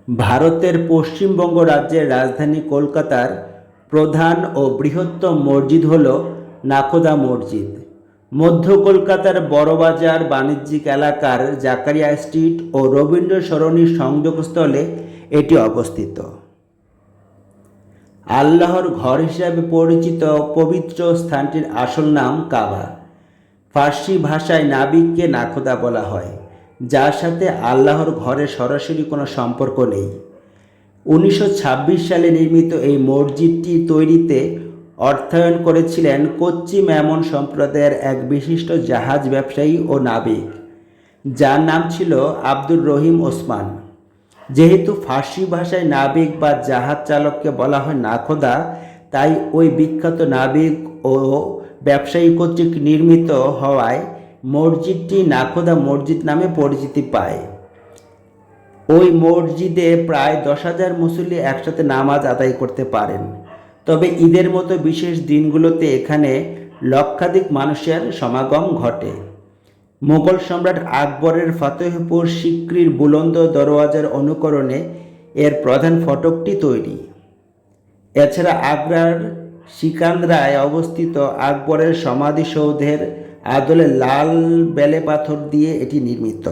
ভারতের পশ্চিমবঙ্গ রাজ্যের রাজধানী কলকাতার প্রধান ও বৃহত্তম মসজিদ হল নাখোদা মসজিদ। মধ্য কলকাতার বড়বাজার বাণিজ্যিক এলাকার জাকারিয়া স্ট্রিট ও রবীন্দ্র সরণির সংযোগস্থলে এটি অবস্থিত। আল্লাহর ঘর হিসাবে পরিচিত পবিত্র স্থানটির আসল নাম কাবা। ফার্সি ভাষায় নাবিককে নাখোদা বলা হয়, যার সাথে আল্লাহর ঘরের সরাসরি কোনো সম্পর্ক নেই। 1926 সালে নির্মিত এই মসজিদটি তৈরিতে অর্থায়ন করেছিলেন কোচ্চি মেমন সম্প্রদায়ের এক বিশিষ্ট জাহাজ ব্যবসায়ী ও নাবিক, যার নাম ছিল আব্দুর রহিম ওসমান। যেহেতু ফার্সি ভাষায় নাবিক বা জাহাজ চালককে বলা হয় নাখোদা, তাই ওই বিখ্যাত নাবিক ও ব্যবসায়ী কর্তৃক নির্মিত হওয়ায় মসজিদটি নাখোদা মসজিদ নামে পরিচিতি পায়। ওই মসজিদে প্রায় 10,000 মুসল্লি একসাথে নামাজ আদায় করতে পারেন। তবে ঈদের মতো বিশেষ দিনগুলোতে এখানে লক্ষাধিক মানুষের সমাগম ঘটে। মোগল সম্রাট আকবরের ফতেহপুর সিক্রির বুলন্দ দরওয়াজার অনুকরণে এর প্রধান ফটকটি তৈরি। এছাড়া আগ্রার সিকান্দ্রায় অবস্থিত আকবরের সমাধিসৌধের আদলে লাল বেলে পাথর দিয়ে এটি নির্মিত।